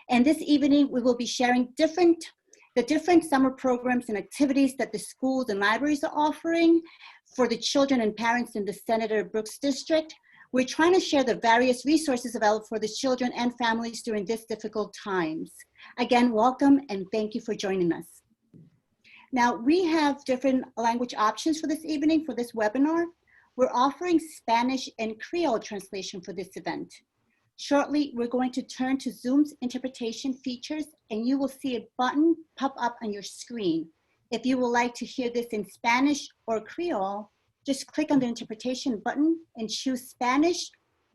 And this evening, we will be sharing the different summer programs and activities that the schools and libraries are offering for the children and parents in the Senator Brooks District. We're trying to share the various resources available for the children and families during this difficult times. Again, welcome and thank you for joining us. Now, we have different language options for this evening, for this webinar. We're offering Spanish and Creole translation for this event. Shortly, we're going to turn to Zoom's interpretation features, and you will see a button pop up on your screen. If you would like to hear this in Spanish or Creole, just click on the interpretation button and choose Spanish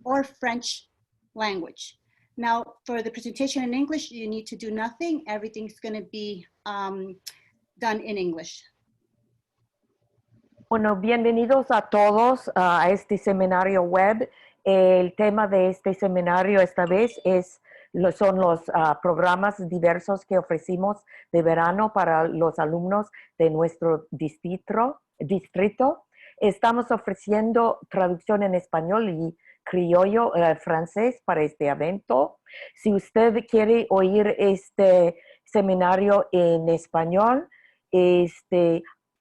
or French language. Now, for the presentation in English, you need to do nothing. Everything's going to be done in English. Bueno, bienvenidos a todos a este seminario web. El tema de este seminario esta vez son los programas diversos que ofrecimos de verano para los alumnos de nuestro distrito. Estamos ofreciendo traducción en español y criollo francés para este evento. Si usted quiere oír este seminario en español,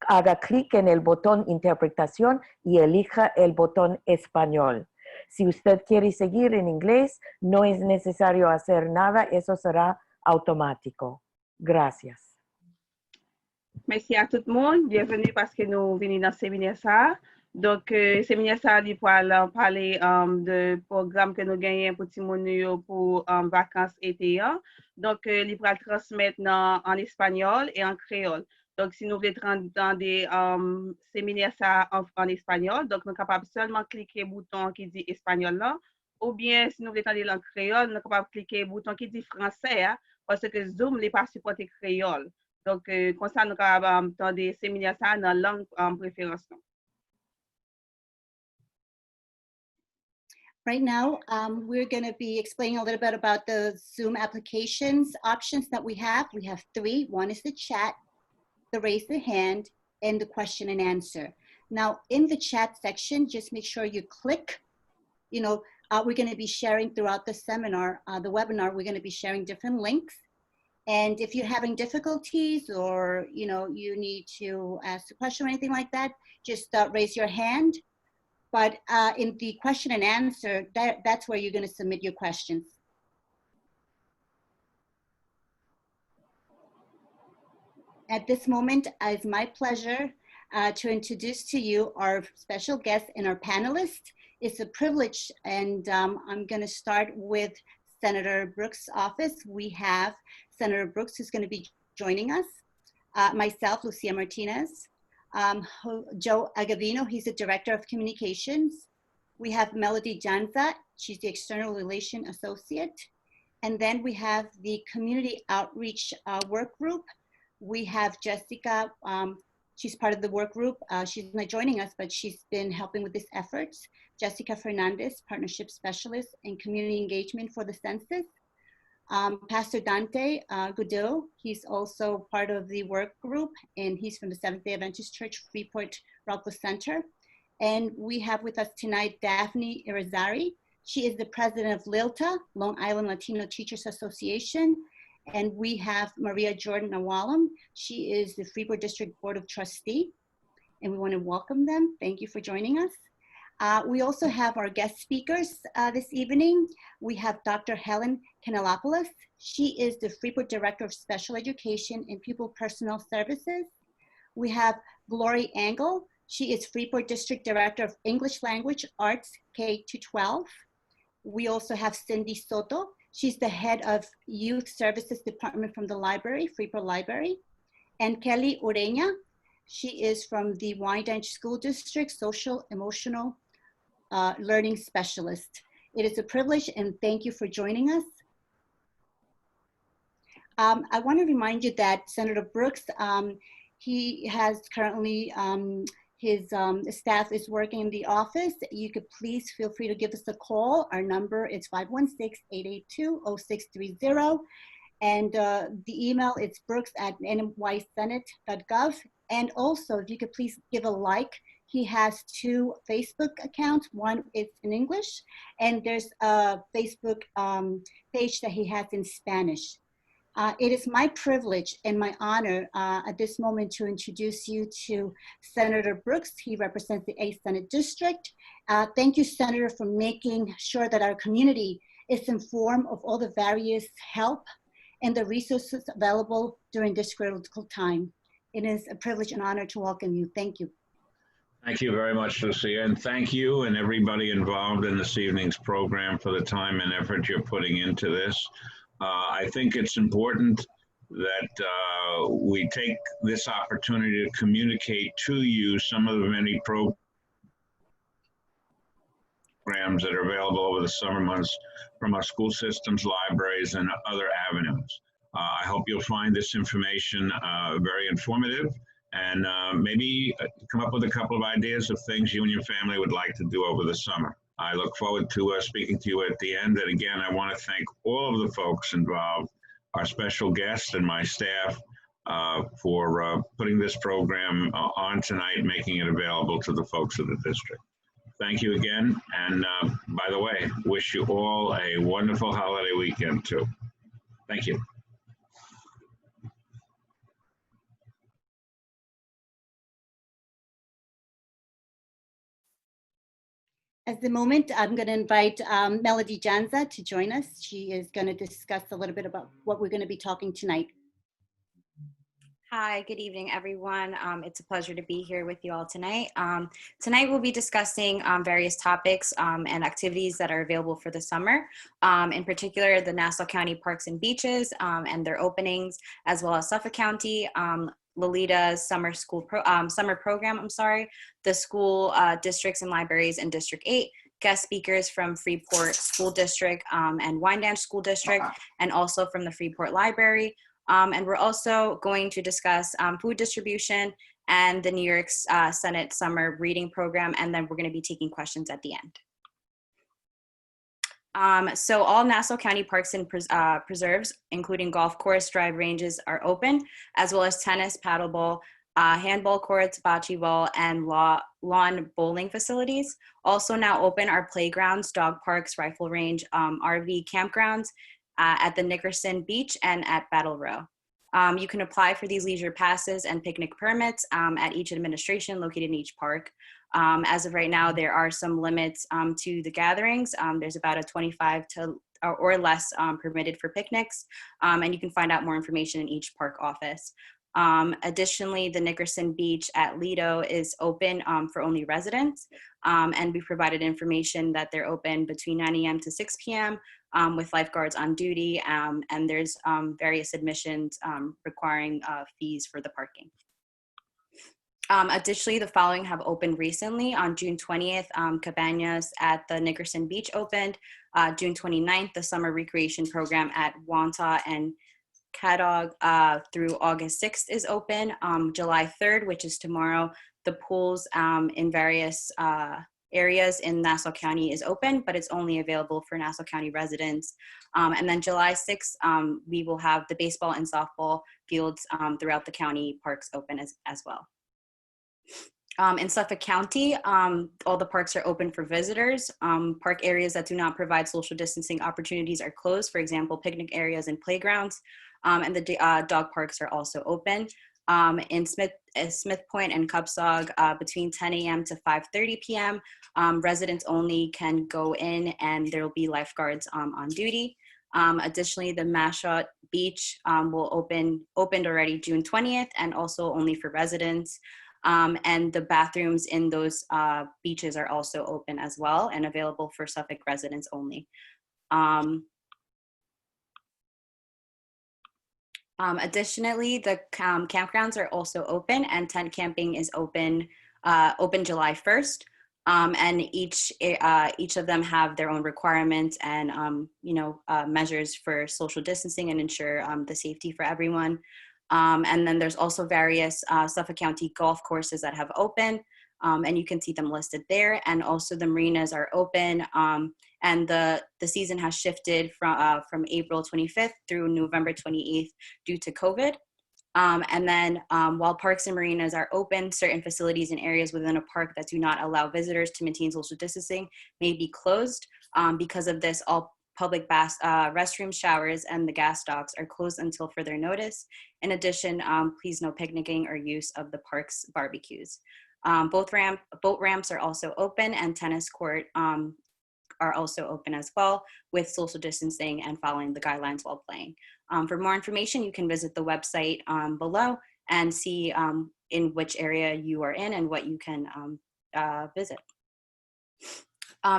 haga clic en el botón interpretación y elija el botón español. Si usted quiere seguir en inglés, no es necesario hacer nada, eso será automático. Gracias. Merci à tout le monde. Bienvenue parce que nous venons dans ce séminaire ça. Donc, séminaire ça, il va parler de programme que nous gagnons pour tout le monde pour vacances été. Donc, il va transmettre en espagnol et en créole. Donc, si nous voulons rentrer dans des séminaires ça en espagnol, donc nous sommes capables seulement cliquer le bouton qui dit espagnol là, ou bien si nous voulons aller en créole, nous sommes capables de cliquer le bouton qui dit français, parce que Zoom n'est pas supporté créole. Donc, comme ça, nous sommes capables dans des séminaires ça dans la langue en préférence. Right now, we're going to be explaining a little bit about the Zoom applications options that we have. We have three. One is the chat, the raise the hand, and the question and answer. Now, in the chat section, just make sure you click, we're going to be sharing throughout the seminar, the webinar, we're going to be sharing different links. And if you're having difficulties or, you need to ask a question or anything like that, just raise your hand. But in the question and answer, that's where you're going to submit your questions. At this moment, it's my pleasure to introduce to you our special guest and our panelists. It's a privilege, and I'm going to start with Senator Brooks' office. We have Senator Brooks who's going to be joining us, myself, Lucia Martinez, Joe Agavino, he's the Director of Communications. We have Melody Janza, she's the External Relation Associate. And then we have the Community Outreach Work Group. We have Jessica, she's part of the work group. She's not joining us, but she's been helping with these efforts. Jessica Fernandez, Partnership Specialist and Community Engagement for the Census. Pastor Dante Goudreau, he's also part of the work group, and he's from the Seventh-day Adventist Church, Freeport Rockville Center. And we have with us tonight Daphne Irizarry. She is the president of LILTA, Long Island Latino Teachers Association. And we have Maria Jordan Awalam. She is the Freeport District Board of Trustee, and we want to welcome them. Thank you for joining us. We also have our guest speakers this evening. We have Dr. Helen Kanellopoulos. She is the Freeport Director of Special Education and Pupil Personnel Services. We have Glory Angle. She is Freeport District Director of English Language Arts K-12. We also have Cindy Soto. She's the head of Youth Services Department from the library, Freeport Library. And Kelly Ureña. She is from the Wyandanch School District Social Emotional Learning Specialist. It is a privilege and thank you for joining us. I want to remind you that Senator Brooks, he has currently, his staff is working in the office. You could please feel free to give us a call. Our number is 516-882-0630. And the email is brooks@nysenate.gov. And also, if you could please give a like He has two Facebook accounts. One is in English, and there's a Facebook page that he has in Spanish. It is my privilege and my honor at this moment to introduce you to Senator Brooks. He represents the 8th Senate District. Thank you, Senator, for making sure that our community is informed of all the various help and the resources available during this critical time. It is a privilege and honor to welcome you. Thank you. Thank you very much, Lucia, and thank you and everybody involved in this evening's program for the time and effort you're putting into this. I think it's important that we take this opportunity to communicate to you some of the many programs that are available over the summer months from our school systems, libraries, and other avenues. I hope you'll find this information very informative and maybe come up with a couple of ideas of things you and your family would like to do over the summer. I look forward to speaking to you at the end. And again, I want to thank all of the folks involved, our special guests and my staff for putting this program on tonight, making it available to the folks of the district. Thank you again. And by the way, wish you all a wonderful holiday weekend too. Thank you. At the moment, I'm going to invite Melody Janza to join us. She is going to discuss a little bit about what we're going to be talking tonight. Hi, good evening, everyone. It's a pleasure to be here with you all tonight. Tonight, we'll be discussing various topics and activities that are available for the summer. In particular, the Nassau County Parks and Beaches and their openings, as well as Suffolk County, Lolita's summer program, the school districts and libraries in District 8, guest speakers from Freeport School District and Wyandanch School District, and also from the Freeport Library. And we're also going to discuss food distribution and the New York Senate Summer Reading Program, and then we're going to be taking questions at the end. So all Nassau County parks and preserves, including golf course, drive ranges, are open, as well as tennis, paddleball, handball courts, bocce ball, and lawn bowling facilities. Also now open are playgrounds, dog parks, rifle range, RV campgrounds at the Nickerson Beach and at Battle Row. You can apply for these leisure passes and picnic permits at each administration located in each park. As of right now, there are some limits to the gatherings. There's about a 25 or less permitted for picnics, and you can find out more information in each park office. Additionally, the Nickerson Beach at Lido is open for only residents, and we provided information that they're open between 9 a.m. to 6 p.m. With lifeguards on duty, and there's various admissions requiring fees for the parking. Additionally, the following have opened recently. On June 20th, Cabañas at the Nickerson Beach opened. June 29th, the Summer Recreation Program at Wantagh and Cadog through August 6th is open. July 3rd, which is tomorrow, the pools in various areas in Nassau County is open, but it's only available for Nassau County residents. And then July 6th, we will have the baseball and softball fields throughout the county parks open as well. In Suffolk County, all the parks are open for visitors. Park areas that do not provide social distancing opportunities are closed, for example, picnic areas and playgrounds. And the dog parks are also open. In Smith Point and Cupsog, between 10 a.m. to 5:30 p.m., residents only can go in, and there will be lifeguards on duty. Additionally, the Mashot Beach opened already June 20th, and also only for residents. And the bathrooms in those beaches are also open as well and available for Suffolk residents only. Additionally, the campgrounds are also open, and tent camping is open July 1st. And each of them have their own requirements and measures for social distancing and ensure the safety for everyone. And then there's also various Suffolk County golf courses that have opened, and you can see them listed there. And also the marinas are open, and the season has shifted from April 25th through November 28th due to COVID. And then while parks and marinas are open, certain facilities and areas within a park that do not allow visitors to maintain social distancing may be closed. Because of this, all public restrooms, showers, and the gas docks are closed until further notice. In addition, please no picnicking or use of the park's barbecues. Boat ramps are also open, and tennis court are also open as well, with social distancing and following the guidelines while playing. For more information, you can visit the website below and see in which area you are in and what you can visit.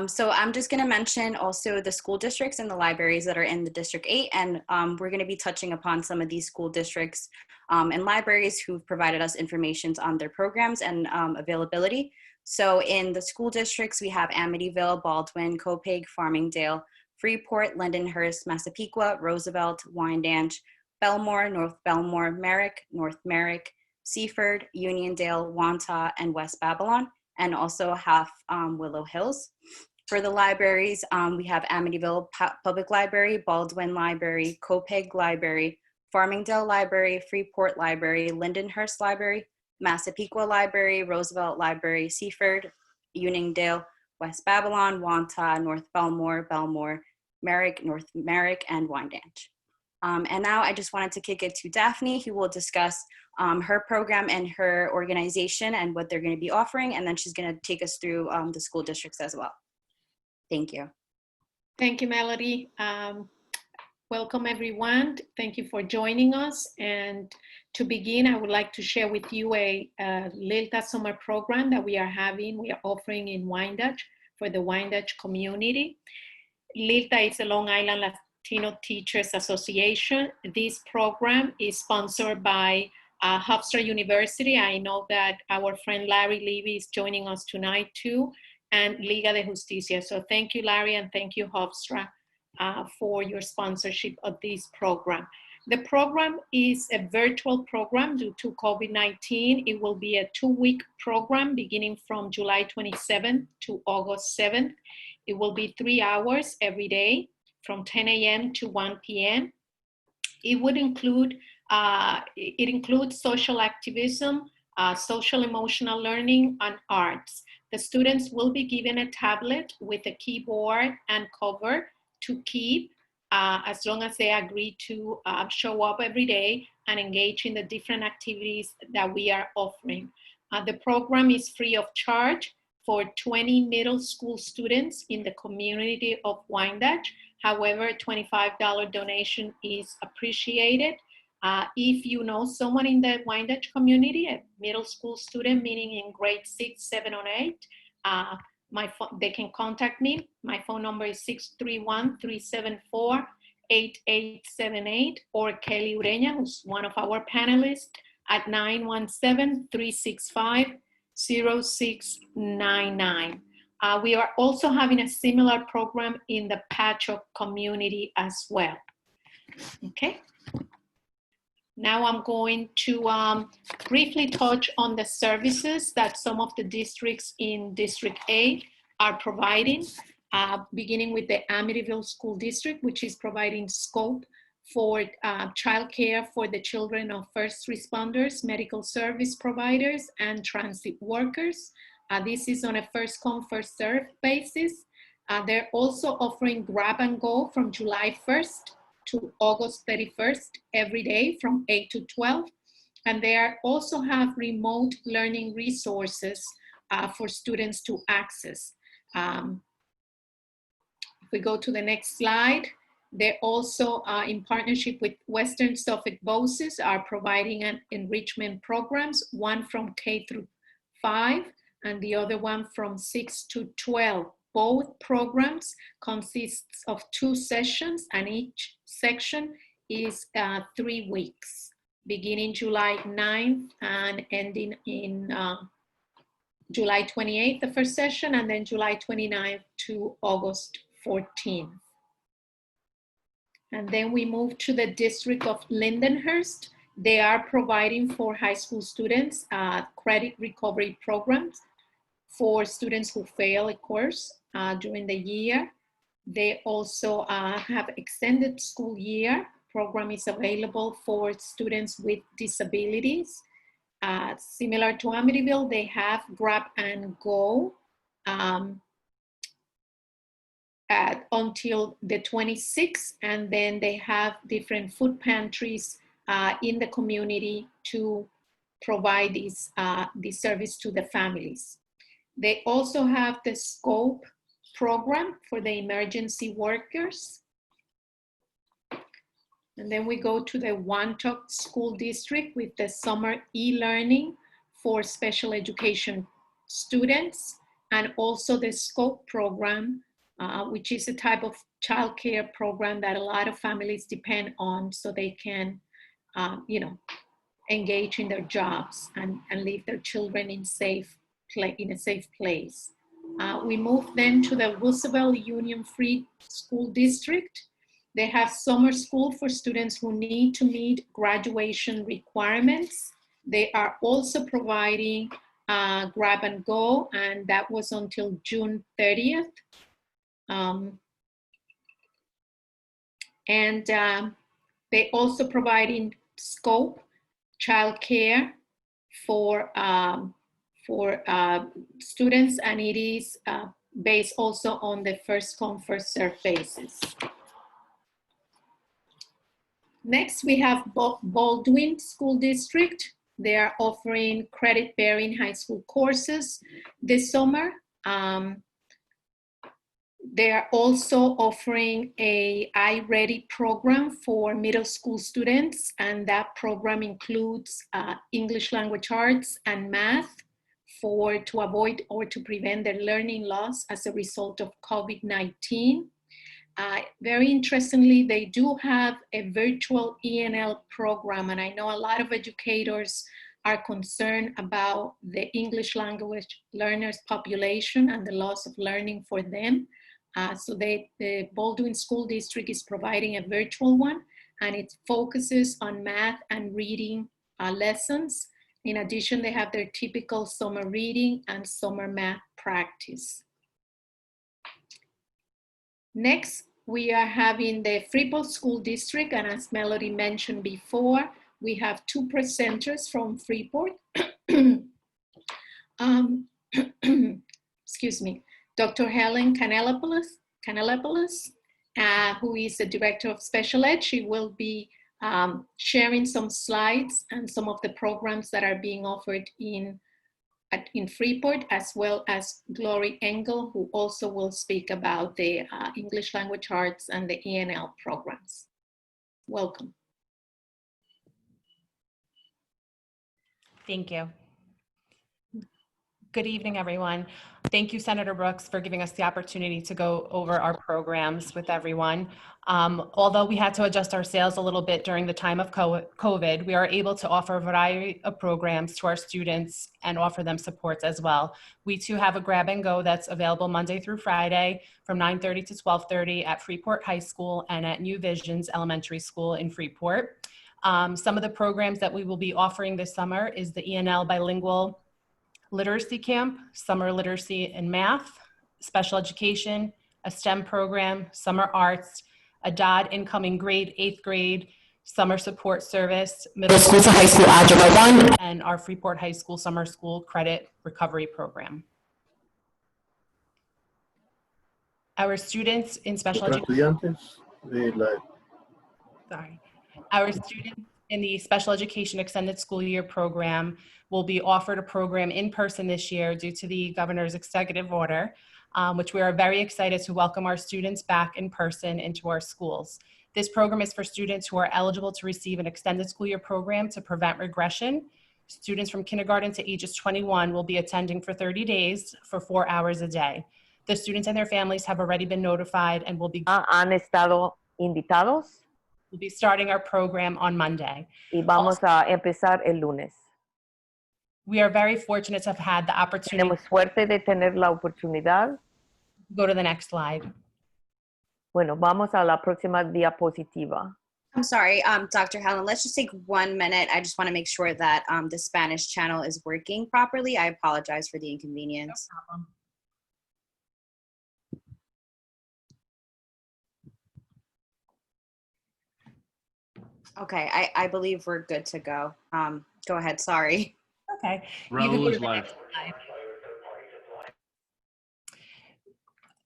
So I'm just going to mention also the school districts and the libraries that are in the District 8, and we're going to be touching upon some of these school districts and libraries who've provided us information on their programs and availability. So in the school districts, we have Amityville, Baldwin, Copiague, Farmingdale, Freeport, Lindenhurst, Massapequa, Roosevelt, Wyandanch, Belmore, North Belmore, Merrick, North Merrick, Seaford, Uniondale, Wantagh, and West Babylon, and also half Willow Hills. For the libraries, we have Amityville Public Library, Baldwin Library, Copiague Library, Farmingdale Library, Freeport Library, Lindenhurst Library, Massapequa Library, Roosevelt Library, Seaford, Uniondale, West Babylon, Wantagh, North Belmore, Belmore, Merrick, North Merrick, and Wyandanch. And now I just wanted to kick it to Daphne, who will discuss her program and her organization and what they're going to be offering, and then she's going to take us through the school districts as well. Thank you. Thank you, Melody. Welcome, everyone. Thank you for joining us. And to begin, I would like to share with you a LILTA summer program that we are offering in Wyandanch for the Wyandanch community. LILTA is the Long Island Latino Teachers Association. This program is sponsored by Hofstra University. I know that our friend Larry Levy is joining us tonight too, and Liga de Justicia. So thank you, Larry, and thank you, Hofstra, for your sponsorship of this program. The program is a virtual program due to COVID-19. It will be a 2-week program beginning from July 27th to August 7th. It will be 3 hours every day from 10 a.m. to 1 p.m. It would include, it includes social activism, social emotional learning, and arts. The students will be given a tablet with a keyboard and cover to keep as long as they agree to show up every day and engage in the different activities that we are offering. The program is free of charge for 20 middle school students in the community of Wyandanch. However, a $25 donation is appreciated. If you know someone in the Wyandanch community, a middle school student, meaning in grade 6, 7, or 8, they can contact me. My phone number is 631-374-8878, or Kelly Ureña, who's one of our panelists, at 917-365-0699. We are also having a similar program in the Patchogue community as well. Okay. Now I'm going to briefly touch on the services that some of the districts in District 8 are providing, beginning with the Amityville School District, which is providing scope for childcare for the children of first responders, medical service providers, and transit workers. This is on a first come, first serve basis. They're also offering grab and go from July 1st to August 31st every day from 8 to 12. And they also have remote learning resources for students to access. If we go to the next slide, they also, in partnership with Western Suffolk BOCES, are providing an enrichment programs, one from K through 5 and the other one from 6 to 12. Both programs consists of 2 sessions, and each section is 3 weeks, beginning July 9th and ending in July 28th, the first session, and then July 29th to August 14th. And then we move to the District of Lindenhurst. They are providing for high school students credit recovery programs for students who fail a course during the year. They also have extended school year program is available for students with disabilities. Similar to Amityville, they have grab and go until the 26th, and then they have different food pantries in the community to provide this service to the families. They also have the SCOPE program for the emergency workers. And then we go to the Wantock School District with the summer e-learning for special education students, and also the SCOPE program, which is a type of childcare program that a lot of families depend on so they can, engage in their jobs and leave their children in a safe place. We move then to the Roosevelt Union Free School District. They have summer school for students who need to meet graduation requirements. They are also providing grab and go, and that was until June 30th. They also providing SCOPE childcare for students, and it is based also on the first come, first serve basis. Next, we have Baldwin School District. They are offering credit-bearing high school courses this summer. They are also offering a iReady program for middle school students, and that program includes English language arts and math to avoid or to prevent their learning loss as a result of COVID-19. Very interestingly, they do have a virtual ENL program, and I know a lot of educators are concerned about the English language learners population and the loss of learning for them. So the Baldwin School District is providing a virtual one, and it focuses on math and reading lessons. In addition, they have their typical summer reading and summer math practice. Next, we are having the Freeport School District, and as Melody mentioned before, we have two presenters from Freeport. Excuse me. Dr. Helen Canelopoulos, who is the Director of Special Ed. She will be sharing some slides and some of the programs that are being offered in Freeport, as well as Glory Engel, who also will speak about the English language arts and the ENL programs. Welcome. Thank you. Good evening, everyone. Thank you, Senator Brooks, for giving us the opportunity to go over our programs with everyone. Although we had to adjust our sales a little bit during the time of COVID, we are able to offer a variety of programs to our students and offer them supports as well. We too have a grab and go that's available Monday through Friday from 9:30 to 12:30 at Freeport High School and at New Visions Elementary School in Freeport. Some of the programs that we will be offering this summer is the ENL Bilingual Literacy Camp, Summer Literacy and Math, Special Education, a STEM program, Summer Arts, a DOD incoming grade, 8th grade, Summer Support Service, Middle School to High School Algebra 1, and our Freeport High School Summer School Credit Recovery Program. Our students in special education. Our students in the Special Education Extended School Year program will be offered a program in person this year due to the governor's executive order, which we are very excited to welcome our students back in person into our schools. This program is for students who are eligible to receive an extended school year program to prevent regression. Students from kindergarten to ages 21 will be attending for 30 days for 4 hours a day. The students and their families have already been notified and will be ¿Han estado invitados? We'll be starting our program on Monday. Y vamos a empezar el lunes. We are very fortunate to have had the opportunity. Tenemos suerte de tener la oportunidad. Go to the next slide. Bueno, vamos a la próxima diapositiva. I'm sorry, Dr. Helen, let's just take 1 minute. I just want to make sure that the Spanish channel is working properly. I apologize for the inconvenience. No problem. Okay, I believe we're good to go. Go ahead, sorry. Okay. You can go Raul to is the live. next slide.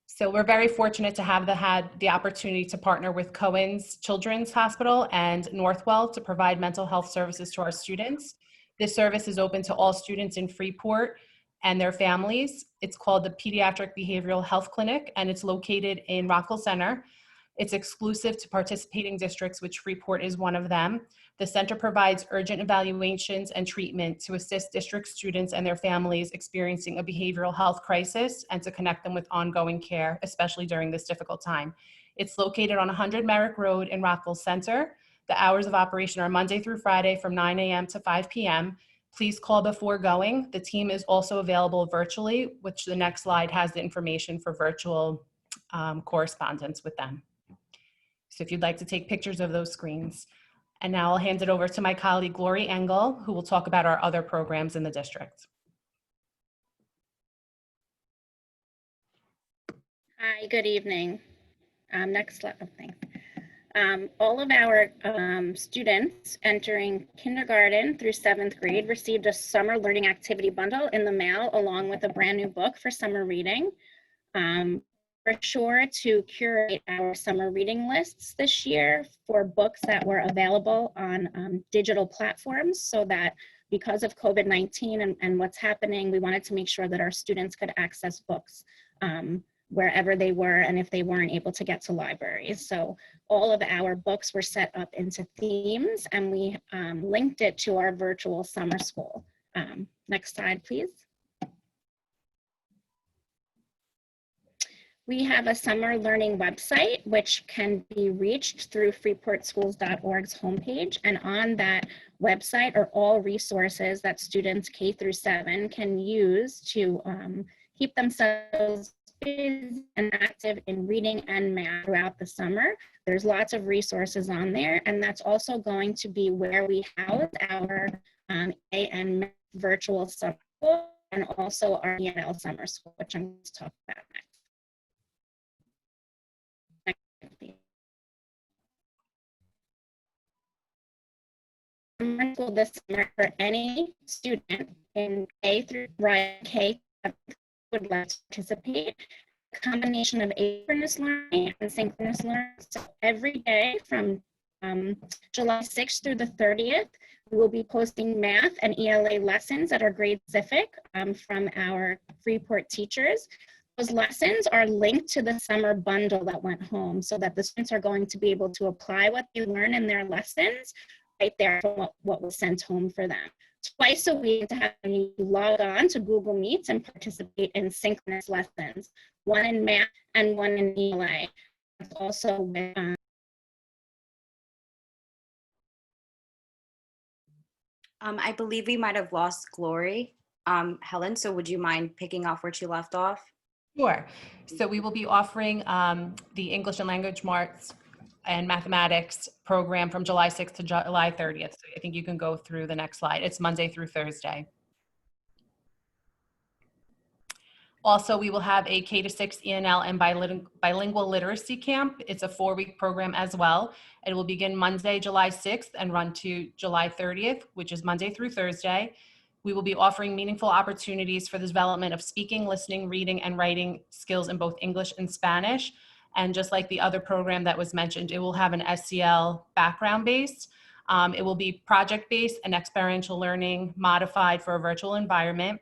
So we're very fortunate to have had the opportunity to partner with Cohen's Children's Hospital and Northwell to provide mental health services to our students. This service is open to all students in Freeport and their families. It's called the Pediatric Behavioral Health Clinic, and it's located in Rockville Center. It's exclusive to participating districts, which Freeport is one of them. The center provides urgent evaluations and treatment to assist district students and their families experiencing a behavioral health crisis and to connect them with ongoing care, especially during this difficult time. It's located on 100 Merrick Road in Rockville Center. The hours of operation are Monday through Friday from 9 a.m. to 5 p.m. Please call before going. The team is also available virtually, which the next slide has the information for virtual correspondence with them. So if you'd like to take pictures of those screens. And now I'll hand it over to my colleague, Glory Engel, who will talk about our other programs in the district. Hi, good evening. Next slide, thanks. All of our students entering kindergarten through 7th grade received a summer learning activity bundle in the mail along with a brand new book for summer reading. We're sure to curate our summer reading lists this year for books that were available on digital platforms so that because of COVID-19 and what's happening, we wanted to make sure that our students could access books wherever they were and if they weren't able to get to libraries. So all of our books were set up into themes and we linked it to our virtual summer school. Next slide, please. We have a summer learning website, which can be reached through freeportschools.org's homepage. And on that website are all resources that students K through 7 can use to keep themselves busy and active in reading and math throughout the summer. There's lots of resources on there, and that's also going to be where we house our AM virtual summer school and also our ENL summer school, which I'm going to talk about next. Summer school this summer for any student in K through K would like to participate. A combination of asynchronous learning and synchronous learning. So every day from July 6th through the 30th, we will be posting math and ELA lessons that are grade specific from our Freeport teachers. Those lessons are linked to the summer bundle that went home so that the students are going to be able to apply what they learn in their lessons right there from what was sent home for them. Twice a week to have you log on to Google Meets and participate in synchronous lessons, one in math and one in ELA. That's also with I believe we might have lost Glory. Helen, so would you mind picking off where she left off? Sure. So we will be offering the English and Language Arts and Mathematics program from July 6th to July 30th. So I think you can go through the next slide. It's Monday through Thursday. Also, we will have a K-6 ENL and bilingual literacy camp. It's a 4-week program as well. It will begin Monday, July 6th and run to July 30th, which is Monday through Thursday. We will be offering meaningful opportunities for the development of speaking, listening, reading, and writing skills in both English and Spanish. And just like the other program that was mentioned, it will have an SEL background base. It will be project-based and experiential learning modified for a virtual environment.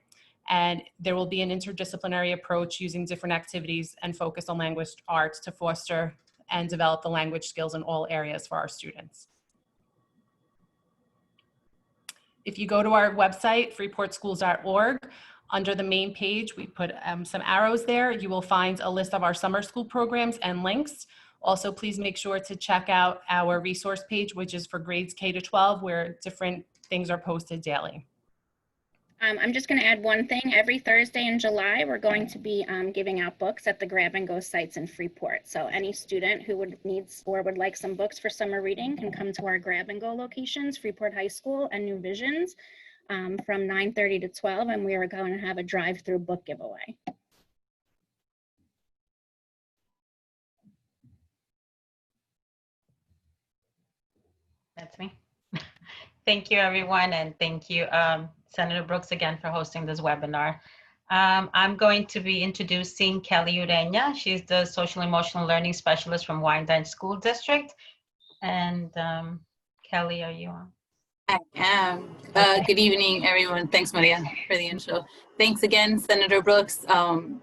And there will be an interdisciplinary approach using different activities and focus on language arts to foster and develop the language skills in all areas for our students. If you go to our website, freeportschools.org, under the main page, we put some arrows there. You will find a list of our summer school programs and links. Also, please make sure to check out our resource page, which is for grades K to 12, where different things are posted daily. I'm just going to add one thing. Every Thursday in July, we're going to be giving out books at the Grab and Go sites in Freeport. So any student who needs or would like some books for summer reading can come to our Grab and Go locations, Freeport High School and New Visions, from 9:30 to 12, and we are going to have a drive-through book giveaway. That's me. Thank you, everyone, and thank you, Senator Brooks, again for hosting this webinar. I'm going to be introducing Kelly Ureña. She's the Social Emotional Learning Specialist from Wyandanch School District. And Kelly, are you on? I am. Okay. Good evening, everyone. Thanks, Maria, for the intro. Thanks again, Senator Brooks,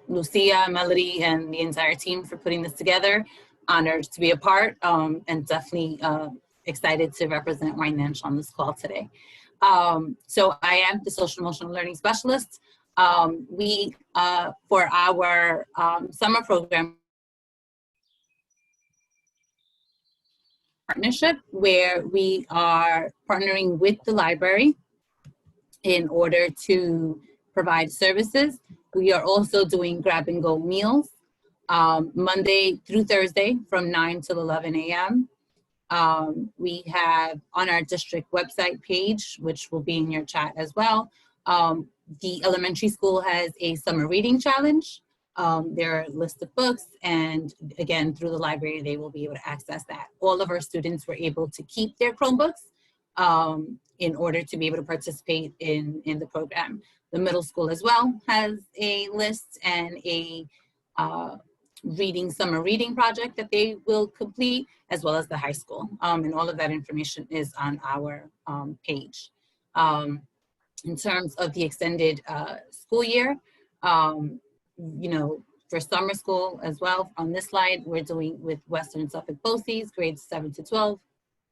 Lucia, Melody, and the entire team for putting this together. Honored to be a part, and definitely excited to represent Wyandanch on this call today. So I am the Social Emotional Learning Specialist. We, for our summer program, partnership where we are partnering with the library in order to provide services. We are also doing grab and go meals Monday through Thursday from 9 till 11 a.m. We have on our district website page, which will be in your chat as well, the elementary school has a summer reading challenge. There are a list of books, and again, through the library, they will be able to access that. All of our students were able to keep their Chromebooks in order to be able to participate in the program. The middle school as well has a list and a summer reading project that they will complete, as well as the high school. And all of that information is on our page. In terms of the extended school year, you know, for summer school as well, on this slide, we're doing with Western Suffolk BOCES, grades 7 to 12,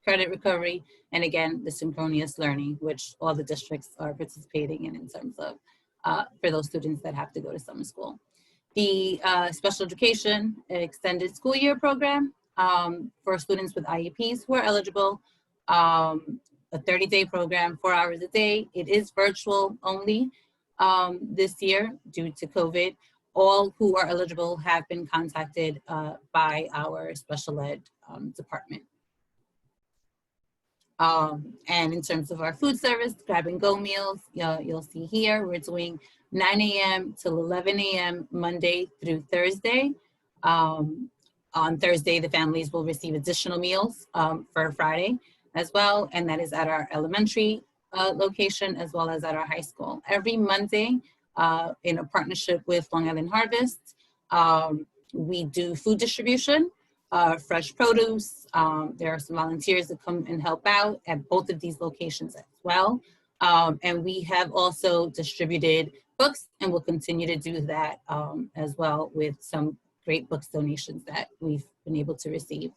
credit recovery, and again, the synchronous learning, which all the districts are participating in terms of, for those students that have to go to summer school. The special education extended school year program for students with IEPs who are eligible, a 30-day program, 4 hours a day. It is virtual only this year due to COVID. All who are eligible have been contacted by our special ed department. And in terms of our food service, grab and go meals, you'll see here, we're doing 9 a.m. till 11 a.m. Monday through Thursday. On Thursday, the families will receive additional meals for Friday as well, and that is at our elementary location as well as at our high school. Every Monday, in a partnership with Long Island Harvest, we do food distribution, fresh produce. There are some volunteers that come and help out at both of these locations as well. And we have also distributed books, and we'll continue to do that as well with some great books donations that we've been able to receive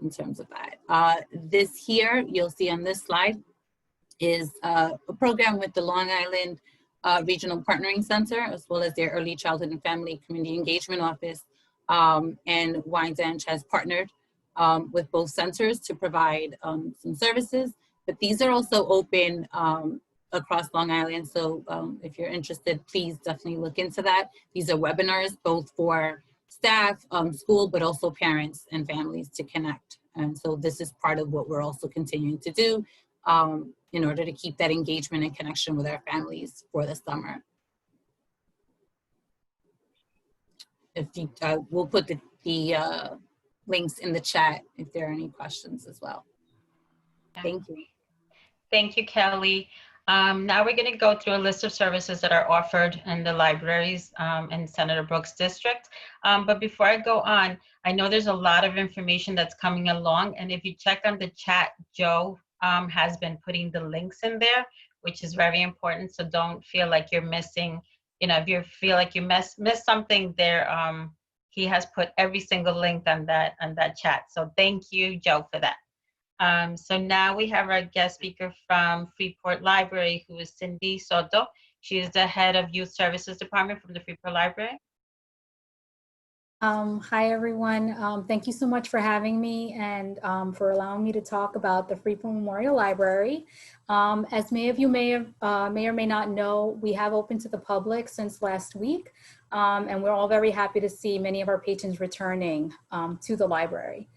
in terms of that. This here, you'll see on this slide, is a program with the Long Island Regional Partnering Center, as well as their Early Childhood and Family Community Engagement Office. And Wyandanch has partnered with both centers to provide some services, but these are also open across Long Island. So if you're interested, please definitely look into that. These are webinars both for staff, school, but also parents and families to connect. And so this is part of what we're also continuing to do in order to keep that engagement and connection with our families for the summer. If you, we'll put the links in the chat if there are any questions as well. Thank you. Thank you, Kelly. Now we're going to go through a list of services that are offered in the libraries in Senator Brooks' district. But before I go on, I know there's a lot of information that's coming along, and if you check on the chat, Joe has been putting the links in there, which is very important. So don't feel like you're missing, you know, if you feel like you missed something there, he has put every single link on that chat. So thank you, Joe, for that. So now we have our guest speaker from Freeport Library, who is Cindy Soto. She is the head of Youth Services Department from the Freeport Library. Hi, everyone. Thank you so much for having me and for allowing me to talk about the Freeport Memorial Library. As many of you may or may not know, we have opened to the public since last week, and we're all very happy to see many of our patrons returning to the library.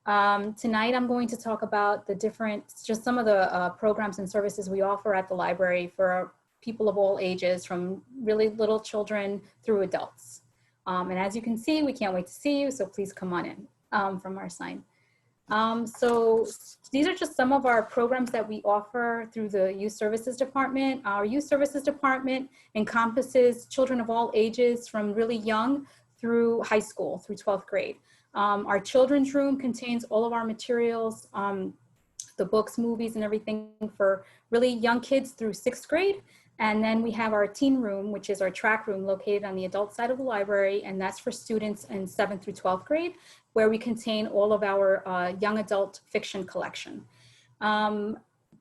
Tonight, I'm going to talk about just some of the programs and services we offer at the library for people of all ages, from really little children through adults. And as you can see, we can't wait to see you, so please come on in from our sign. So these are just some of our programs that we offer through the Youth Services Department. Our Youth Services Department encompasses children of all ages from really young through high school, through 12th grade. Our children's room contains all of our materials, the books, movies, and everything for really young kids through 6th grade. And then we have our teen room, which is our track room located on the adult side of the library. And that's for students in 7th through 12th grade, where we contain all of our young adult fiction collection.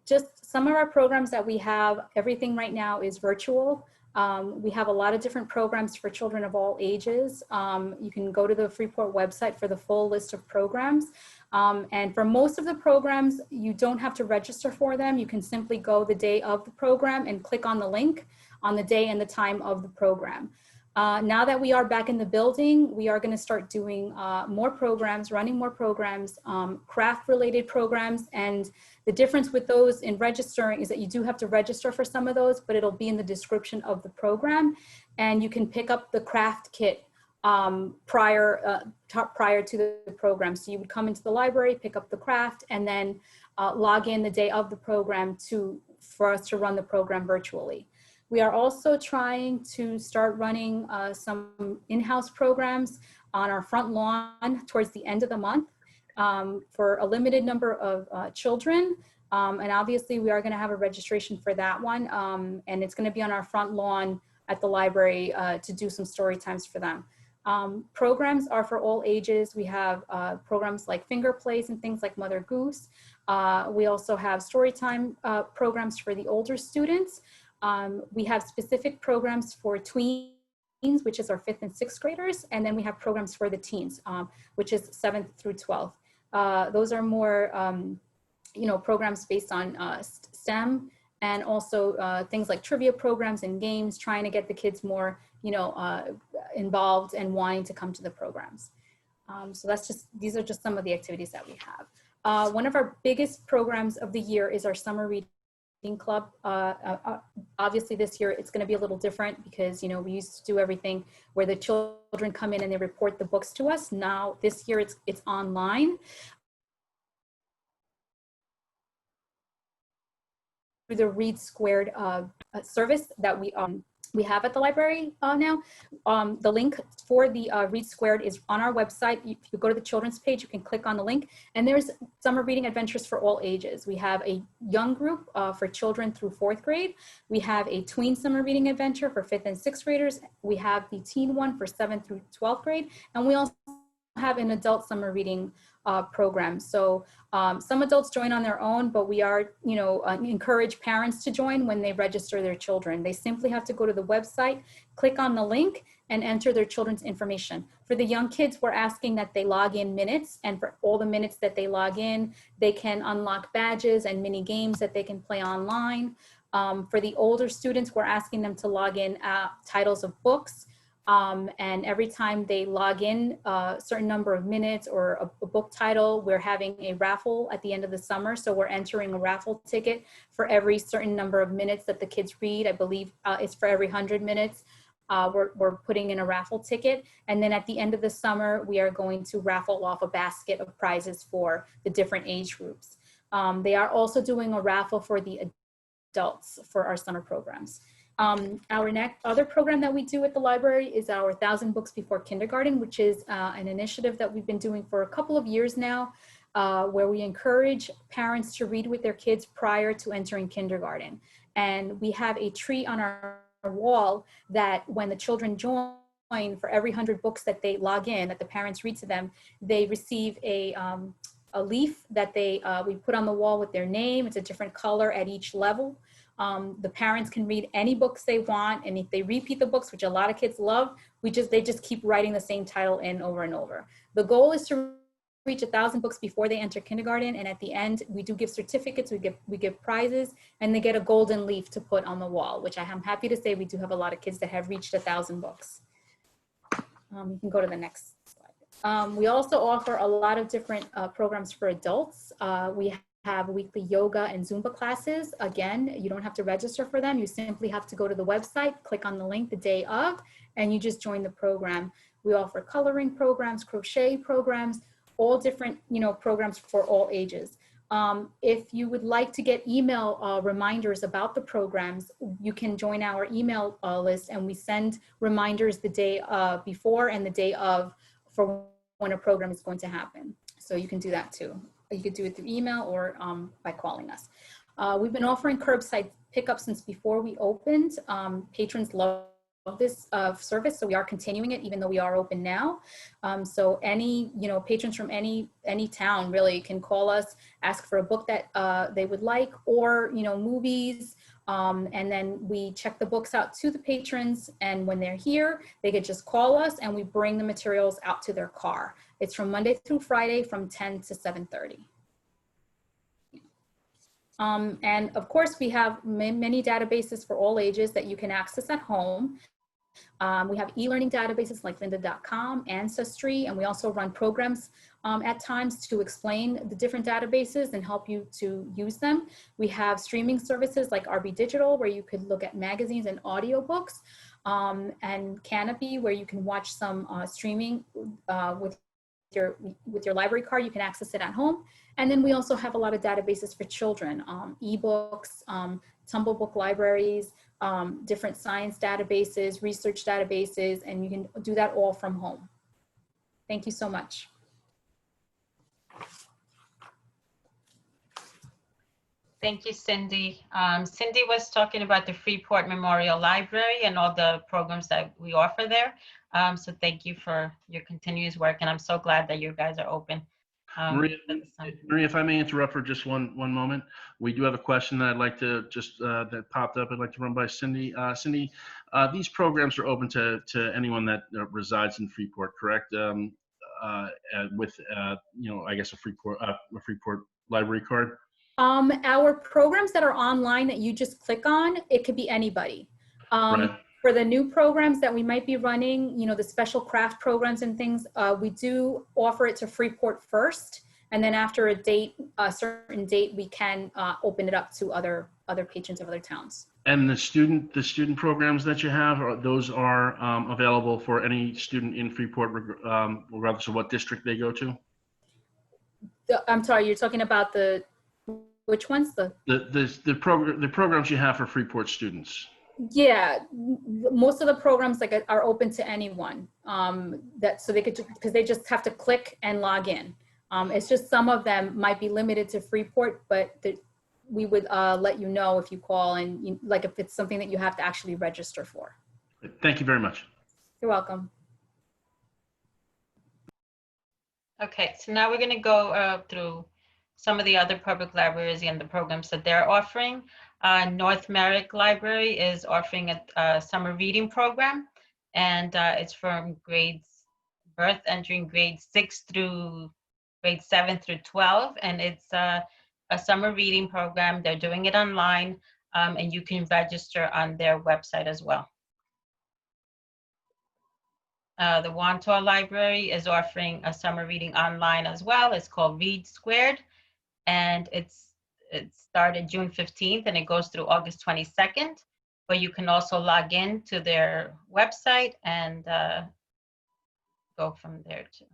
Just some of our programs that we have, everything right now is virtual. We have a lot of different programs for children of all ages. You can go to the Freeport website for the full list of programs. And for most of the programs, you don't have to register for them. You can simply go the day of the program and click on the link on the day and the time of the program. Now that we are back in the building, we are going to start doing more programs, running more programs, craft-related programs. And the difference with those in registering is that you do have to register for some of those, but it'll be in the description of the program. And you can pick up the craft kit prior to the program. So you would come into the library, pick up the craft, and then log in the day of the program for us to run the program virtually. We are also trying to start running some in-house programs on our front lawn towards the end of the month for a limited number of children. And obviously we are going to have a registration for that one. And it's going to be on our front lawn at the library to do some story times for them. Programs are for all ages. We have programs like finger plays and things like Mother Goose. We also have story time programs for the older students. We have specific programs for tweens, which is our 5th and 6th graders. And then we have programs for the teens, which is 7th through 12th. Those are more, programs based on STEM and also things like trivia programs and games, trying to get the kids more, involved and wanting to come to the programs. So these are just some of the activities that we have. One of our biggest programs of the year is our summer reading club. Obviously this year it's going to be a little different because we used to do everything where the children come in and they report the books to us. Now this year it's online. Through the Read Squared service that we have at the library now. The link for the Read Squared is on our website. If you go to the children's page, you can click on the link, and there's summer reading adventures for all ages. We have a young group for children through 4th grade. We have a tween summer reading adventure for 5th and 6th graders. We have the teen one for 7th through 12th grade, and we also have an adult summer reading program. So some adults join on their own, but we are, encourage parents to join when they register their children. They simply have to go to the website, click on the link, and enter their children's information. For the young kids, we're asking that they log in minutes, and for all the minutes that they log in, they can unlock badges and mini games that they can play online. For the older students, we're asking them to log in titles of books. And every time they log in a certain number of minutes or a book title, we're having a raffle at the end of the summer. So we're entering a raffle ticket for every certain number of minutes that the kids read. I believe it's for every 100 minutes. We're putting in a raffle ticket. And then at the end of the summer, we are going to raffle off a basket of prizes for the different age groups. They are also doing a raffle for the adults for our summer programs. Our next other program that we do at the library is our 1,000 Books Before Kindergarten, which is an initiative that we've been doing for a couple of years now, where we encourage parents to read with their kids prior to entering kindergarten. And we have a tree on our wall that when the children join, for every 100 books that they log in, that the parents read to them, they receive a leaf that we put on the wall with their name. It's a different color at each level. The parents can read any books they want, and if they repeat the books, which a lot of kids love, they just keep writing the same title in over and over. The goal is to reach 1,000 books before they enter kindergarten, and at the end, we do give certificates, we give prizes, and they get a golden leaf to put on the wall, which I am happy to say we do have a lot of kids that have reached 1,000 books. You can go to the next slide. We also offer a lot of different programs for adults. We have weekly yoga and Zumba classes. Again, you don't have to register for them. You simply have to go to the website, click on the link the day of, and you just join the program. We offer coloring programs, crochet programs, all different, programs for all ages. If you would like to get email reminders about the programs, you can join our email list, and we send reminders the day before and the day of for when a program is going to happen. So you can do that too. You could do it through email or by calling us. We've been offering curbside pickup since before we opened. Patrons love this service, so we are continuing it even though we are open now. So any patrons from any town really can call us, ask for a book that they would like, or movies, and then we check the books out to the patrons, and when they're here they could just call us and we bring the materials out to their car. It's from Monday through Friday from 10 to 7:30. And of course, we have many databases for all ages that you can access at home. We have e-learning databases like lynda.com, Ancestry, and we also run programs at times to explain the different databases and help you to use them. We have streaming services like RB Digital, where you could look at magazines and audiobooks, and Canopy, where you can watch some streaming with your library card. You can access it at home. And then we also have a lot of databases for children, ebooks, Tumble Book libraries, different science databases, research databases, and you can do that all from home. Thank you so much. Thank you, Cindy. Cindy was talking about the Freeport Memorial Library and all the programs that we offer there. So thank you for your continuous work, and I'm so glad that you guys are open. Maria, if I may interrupt for just one moment, we do have a question that I'd like to just that popped up. I'd like to run by Cindy. Cindy, these programs are open to anyone that resides in Freeport, correct? With I guess a Freeport library card. Our programs that are online that you just click on, it could be anybody. Right. For the new programs that we might be running, the special craft programs and things, we do offer it to Freeport first, and then after a certain date, we can open it up to other patrons of other towns. And the student programs that you have, those are available for any student in Freeport, regardless of what district they go to? I'm sorry, you're talking about which ones? The programs you have for Freeport students. Yeah, most of the programs are open to anyone. So they could, because they just have to click and log in. It's just some of them might be limited to Freeport, but we would let you know if you call and if it's something that you have to actually register for. Thank you very much. You're welcome. Okay, so now we're going to go through some of the other public libraries and the programs that they're offering. North Merrick Library is offering a summer reading program, and it's from birth entering grade 6 through grade 7 through 12, and it's a summer reading program. They're doing it online, and you can register on their website as well. The Wantaw Library is offering a summer reading online as well. It's called Read Squared, and it started June 15th and it goes through August 22nd, but you can also log in to their website and go from there too.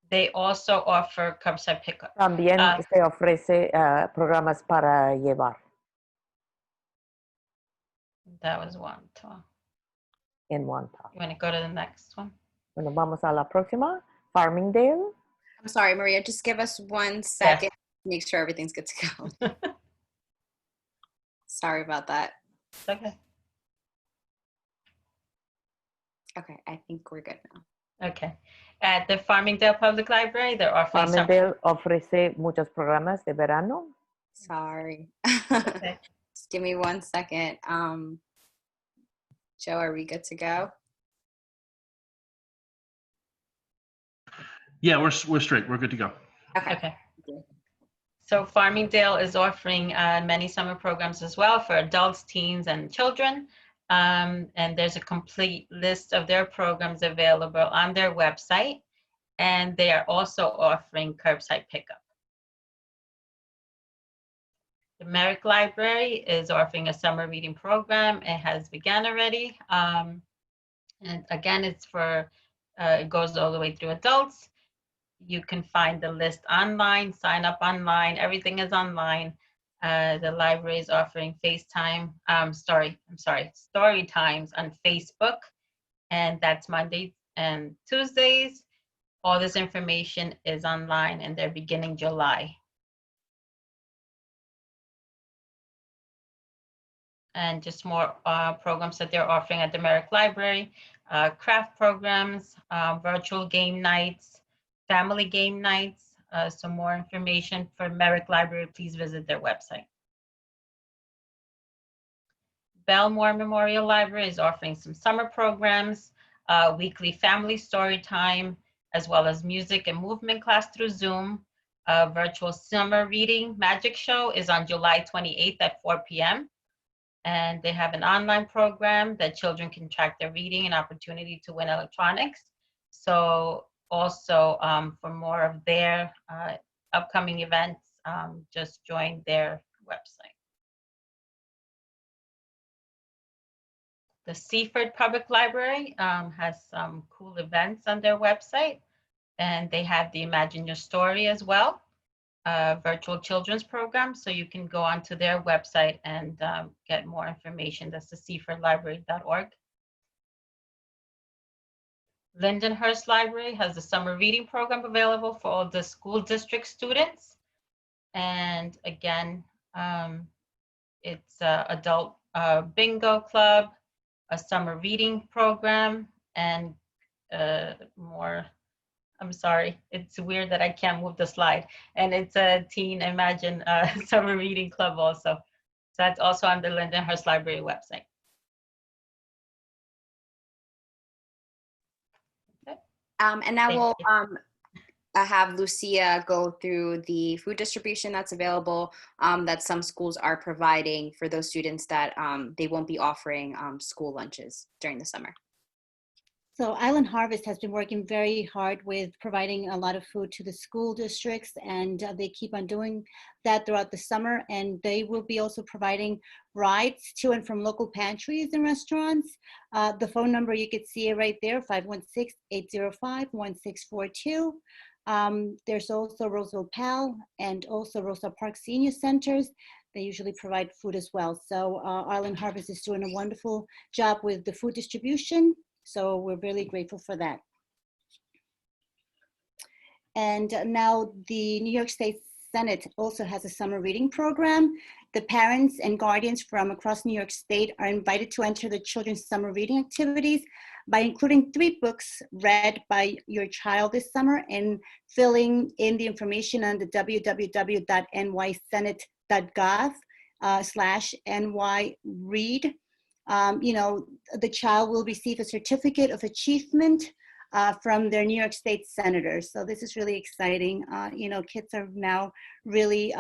They also offer curbside pickup. También se ofrece programas para llevar. That was Wantaw. En Wantaw. You want to go to the next one? Bueno, vamos a la próxima. Farmingdale. I'm sorry, Maria, just give us 1 second. Yes. Make sure everything's good to go. Sorry about that. Okay. Okay, I think we're good now. Okay. At the Farmingdale Public Library, they're offering Farmingdale ofrece muchos programas de verano. Sorry. Okay. Just give me 1 second. Joe, are we good to go? Yeah, we're straight. We're good to go. Okay. So Farmingdale is offering many summer programs as well for adults, teens, and children. And there's a complete list of their programs available on their website. And they are also offering curbside pickup. The Merrick Library is offering a summer reading program. It has begun already. And again, it's for, it goes all the way through adults. You can find the list online, sign up online, everything is online. The library is offering story times on Facebook, and that's Mondays and Tuesdays. All this information is online and they're beginning July. And just more programs that they're offering at the Merrick Library, craft programs, virtual game nights, family game nights. Some more information for Merrick Library, please visit their website. Belmore Memorial Library is offering some summer programs, weekly family story time, as well as music and movement class through Zoom. Virtual summer reading magic show is on July 28th at 4 p.m. And they have an online program that children can track their reading and opportunity to win electronics. So also for more of their upcoming events, just join their website. The Seaford Public Library has some cool events on their website, and they have the Imagine Your Story as well. Virtual children's program, so you can go onto their website and get more information. That's the seafordlibrary.org. Lindenhurst Library has a summer reading program available for all the school district students. And again, it's adult bingo club, a summer reading program, and more. I'm sorry, it's weird that I can't move the slide. And it's a Teen Imagine Summer Reading Club also. So that's also on the Lindenhurst Library website. Okay. And now we'll have Lucia go through the food distribution that's available that some schools are providing for those students that they won't be offering school lunches during the summer. So Island Harvest has been working very hard with providing a lot of food to the school districts, and they keep on doing that throughout the summer. And they will be also providing rides to and from local pantries and restaurants. The phone number, you could see it right there, 516-805-1642. There's also Roseville PAL and also Rosa Park Senior Centers. They usually provide food as well. So Island Harvest is doing a wonderful job with the food distribution. So we're really grateful for that. And now the New York State Senate also has a summer reading program. The parents and guardians from across New York State are invited to enter the children's summer reading activities by including 3 books read by your child this summer and filling in the information on the www.nysenate.gov/nyread. You know, the child will receive a certificate of achievement from their New York State senators. So this is really exciting. You know, kids are now really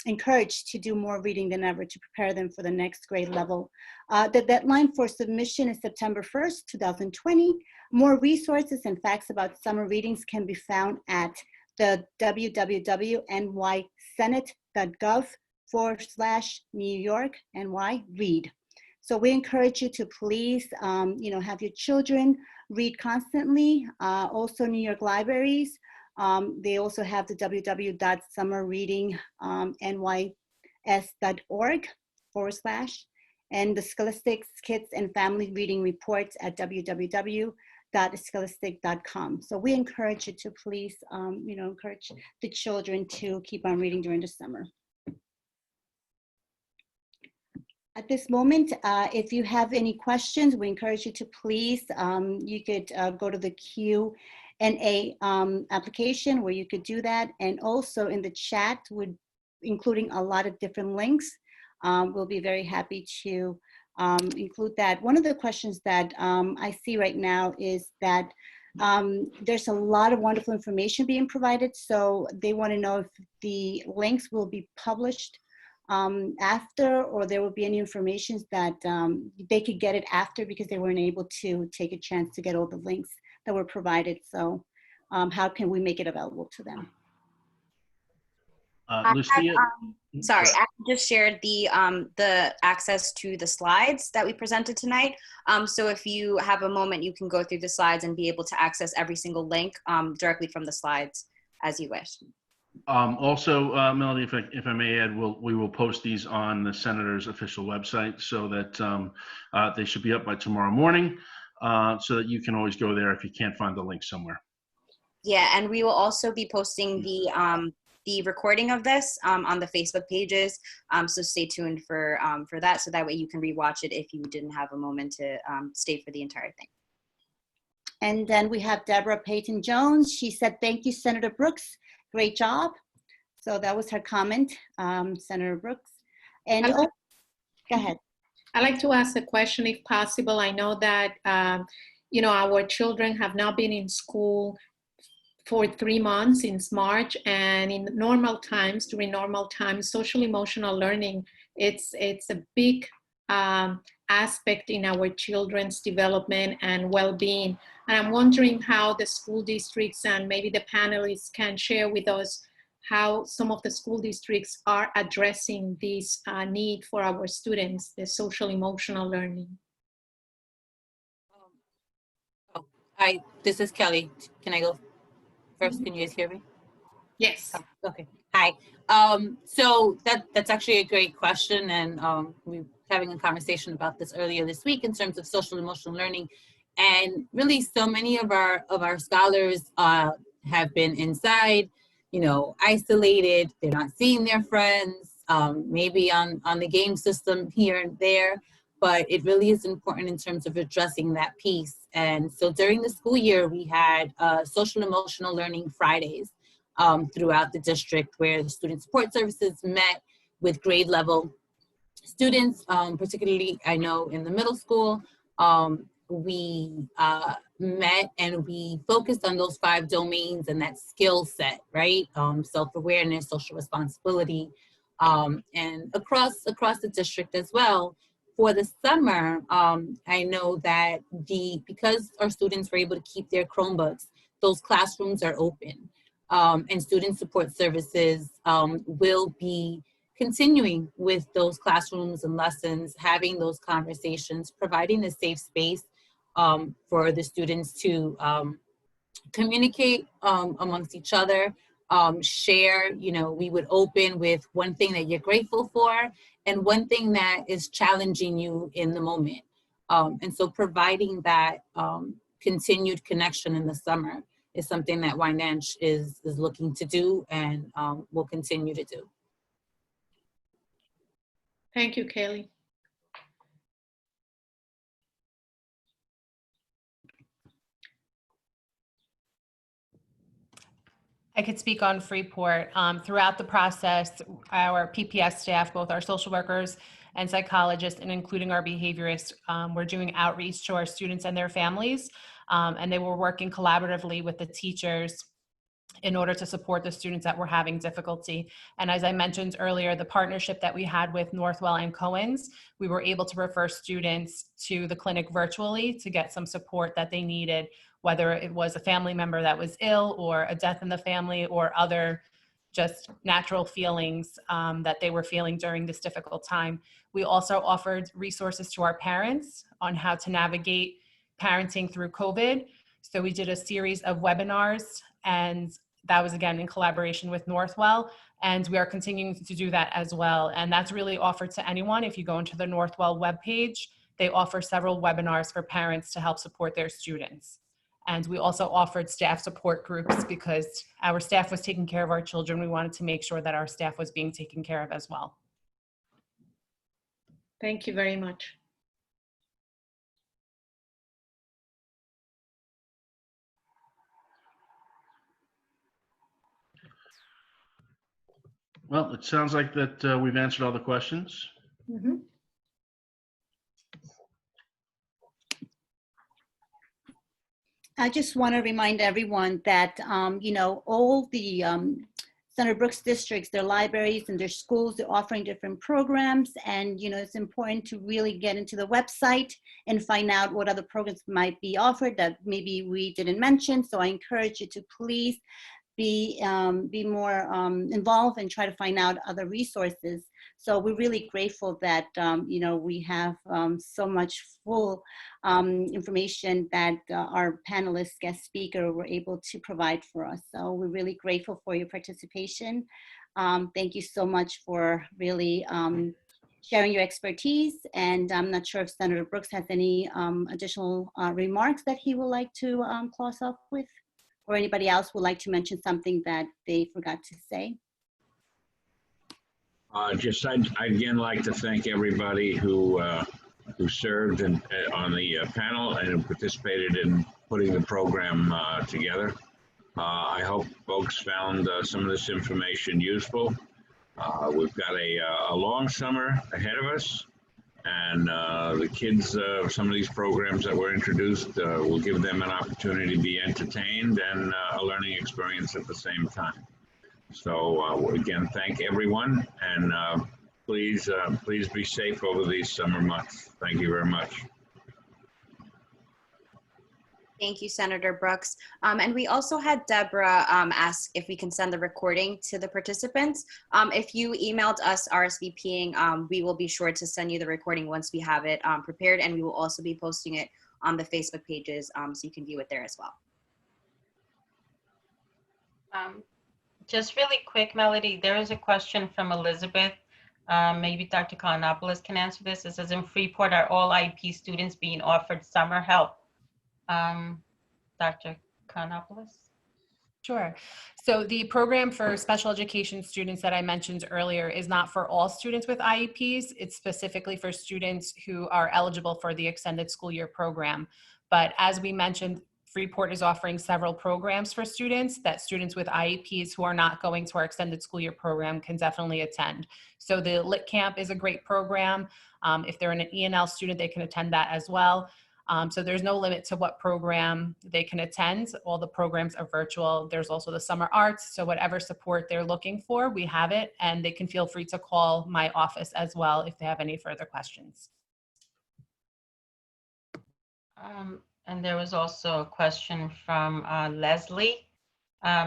encouraged to do more reading than ever to prepare them for the next grade level. The deadline for submission is September 1st, 2020. More resources and facts about summer readings can be found at the www.nysenate.gov/New York NY read. So we encourage you to please, you know, have your children read constantly. Also, New York libraries, they also have the www.summerreadingnys.org/ and the Scholastics Kids and Family Reading Reports at www.scholastic.com. So we encourage you to please, you know, encourage the children to keep on reading during the summer. At this moment, if you have any questions, we encourage you to please, you could go to the Q&A application where you could do that. And also in the chat, including a lot of different links. We'll be very happy to include that. One of the questions that I see right now is that there's a lot of wonderful information being provided. So they want to know if the links will be published after, or there will be any information that they could get it after because they weren't able to take a chance to get all the links that were provided. So how can we make it available to them? Lucia? Sorry, I just shared the access to the slides that we presented tonight. So if you have a moment, you can go through the slides and be able to access every single link directly from the slides as you wish. Also, Melody, if I may add, we will post these on the Senator's official website so that they should be up by tomorrow morning, so that you can always go there if you can't find the link somewhere. Yeah, and we will also be posting the recording of this on the Facebook pages. So stay tuned for that, so that way you can rewatch it if you didn't have a moment to stay for the entire thing. And then we have Deborah Payton Jones. She said, "Thank you, Senator Brooks. Great job." So that was her comment, Senator Brooks. And go ahead. I'd like to ask a question if possible. I know that, our children have now been in school for 3 months since March, and in normal times, during normal times, social emotional learning, it's a big aspect in our children's development and well-being. And I'm wondering how the school districts and maybe the panelists can share with us how some of the school districts are addressing this need for our students, the social emotional learning. Hi, this is Kelly. Can I go first? Can you guys hear me? Yes. Oh, okay. Hi. So that's actually a great question, and we were having a conversation about this earlier this week in terms of social emotional learning, and really so many of our scholars have been inside, isolated. They're not seeing their friends, maybe on the game system here and there, but it really is important in terms of addressing that piece. And so during the school year, we had social emotional learning Fridays throughout the district, where the student support services met with grade level students, particularly I know in the middle school. We met and we focused on those 5 domains and that skill set, right? Self-awareness, social responsibility, and across the district as well. For the summer, I know that because our students were able to keep their Chromebooks, those classrooms are open. And student support services will be continuing with those classrooms and lessons, having those conversations, providing a safe space for the students to communicate amongst each other, share. We would open with one thing that you're grateful for and one thing that is challenging you in the moment. And so providing that continued connection in the summer is something that Wyandanch is looking to do and will continue to do. Thank you, Kelly. I could speak on Freeport. Throughout the process, our PPS staff, both our social workers and psychologists, and including our behaviorists, were doing outreach to our students and their families. And they were working collaboratively with the teachers in order to support the students that were having difficulty. And as I mentioned earlier, the partnership that we had with Northwell and Cohen's, we were able to refer students to the clinic virtually to get some support that they needed, whether it was a family member that was ill or a death in the family or other just natural feelings that they were feeling during this difficult time. We also offered resources to our parents on how to navigate parenting through COVID. So we did a series of webinars, and that was again in collaboration with Northwell, and we are continuing to do that as well. And that's really offered to anyone. If you go into the Northwell webpage, they offer several webinars for parents to help support their students. And we also offered staff support groups because our staff was taking care of our children. We wanted to make sure that our staff was being taken care of as well. Thank you very much. Well, it sounds like that we've answered all the questions. Mm-hmm. I just want to remind everyone that, all the Senator Brooks districts, their libraries and their schools, they're offering different programs. And, it's important to really get into the website and find out what other programs might be offered that maybe we didn't mention. So I encourage you to please be more involved and try to find out other resources. So we're really grateful that, we have so much full information that our panelist guest speaker were able to provide for us. So we're really grateful for your participation. Thank you so much for really sharing your expertise. And I'm not sure if Senator Brooks has any additional remarks that he would like to close off with, or anybody else would like to mention something that they forgot to say. I'd again like to thank everybody who served on the panel and who participated in putting the program together. I hope folks found some of this information useful. We've got a long summer ahead of us, and the kids, some of these programs that were introduced will give them an opportunity to be entertained and a learning experience at the same time. So again, thank everyone, and please be safe over these summer months. Thank you very much. Thank you, Senator Brooks. And we also had Deborah ask if we can send the recording to the participants. If you emailed us RSVPing, we will be sure to send you the recording once we have it prepared, and we will also be posting it on the Facebook pages so you can view it there as well. Just really quick, Melody, there is a question from Elizabeth. Maybe Dr. Kalanopoulos can answer this. It says, in Freeport, are all IEP students being offered summer help? Dr. Kalanopoulos? Sure. So the program for special education students that I mentioned earlier is not for all students with IEPs. It's specifically for students who are eligible for the extended school year program. But as we mentioned, Freeport is offering several programs for students that students with IEPs who are not going to our extended school year program can definitely attend. So the Lit Camp is a great program. If they're an ENL student, they can attend that as well. So there's no limit to what program they can attend. All the programs are virtual. There's also the summer arts. So whatever support they're looking for, we have it, and they can feel free to call my office as well if they have any further questions. And there was also a question from Leslie.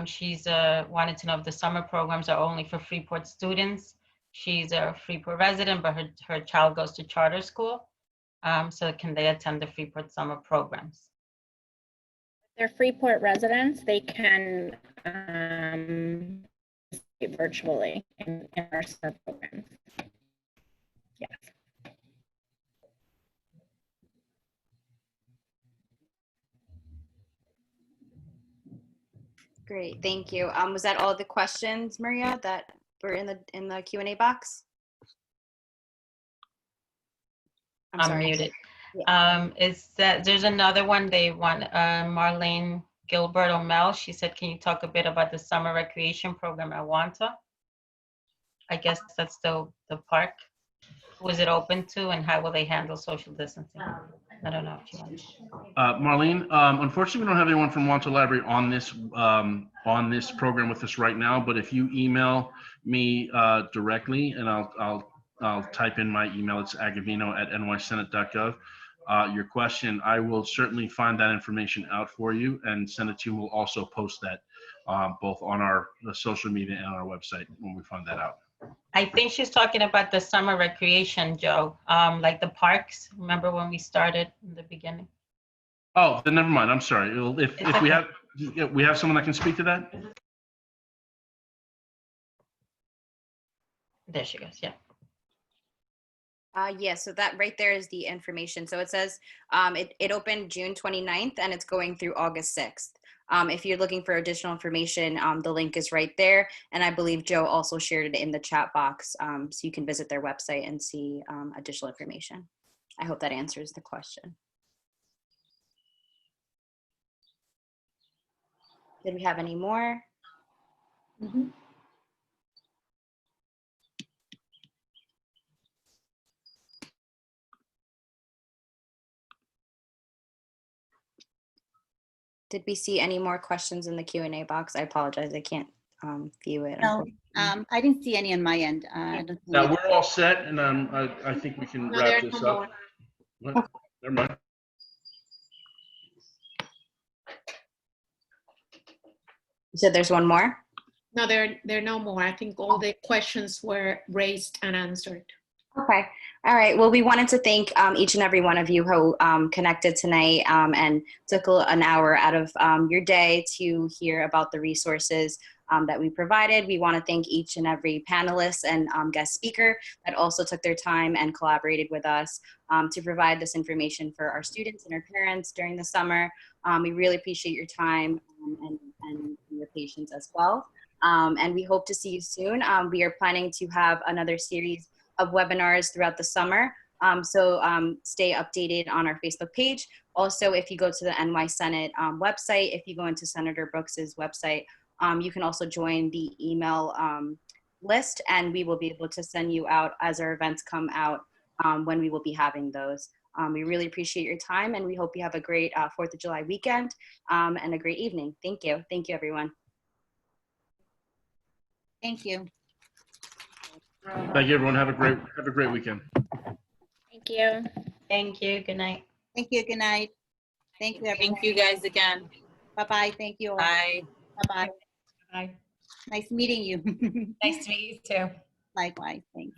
She's wanted to know if the summer programs are only for Freeport students. She's a Freeport resident, but her child goes to charter school. So can they attend the Freeport summer programs? They're Freeport residents. They can virtually in our summer programs. Yes. Great, thank you. Was that all the questions, Maria, that were in the Q&A box? I'm sorry. Muted. Yeah. There's another one they want, Marlene Gilbert O'Mel. She said, can you talk a bit about the summer recreation program at Wanta? I guess that's the park. Who is it open to, and how will they handle social distancing? I don't know if you want to. Marlene, unfortunately, we don't have anyone from Wanta Library on this program with us right now. But if you email me directly, and I'll type in my email. It's agavino@nysenate.gov. Your question, I will certainly find that information out for you and send it to you. We'll also post that both on our social media and our website when we find that out. I think she's talking about the summer recreation, Joe, like the parks. Remember when we started in the beginning? Oh, then never mind. I'm sorry. If we have someone that can speak to that. There she goes. Yeah. Yeah, so that right there is the information. So it says it opened June 29th and it's going through August 6th. If you're looking for additional information, the link is right there. And I believe Joe also shared it in the chat box. So you can visit their website and see additional information. I hope that answers the question. Did we have any more? Mm-hmm. Did we see any more questions in the Q&A box? I apologize, I can't view it. No, I didn't see any on my end. Now we're all set, and I think we can wrap this up. What? Never mind. You said there's one more? No, there are no more. I think all the questions were raised and answered. Okay. All right. Well, we wanted to thank each and every one of you who connected tonight and took an hour out of your day to hear about the resources that we provided. We want to thank each and every panelist and guest speaker that also took their time and collaborated with us to provide this information for our students and our parents during the summer. We really appreciate your time and your patience as well. And we hope to see you soon. We are planning to have another series of webinars throughout the summer. So stay updated on our Facebook page. Also, if you go to the NY Senate website, if you go into Senator Brooks's website, you can also join the email list, and we will be able to send you out as our events come out when we will be having those. We really appreciate your time, and we hope you have a great 4th of July weekend and a great evening. Thank you. Thank you, everyone. Thank you. Thank you, everyone. Have a great weekend. Thank you. Thank you. Good night. Thank you. Good night. Thank you, everyone. Thank you guys again. Bye-bye. Thank you all. Bye. Bye-bye. Bye. Nice meeting you. Nice to meet you too. Likewise. Thanks.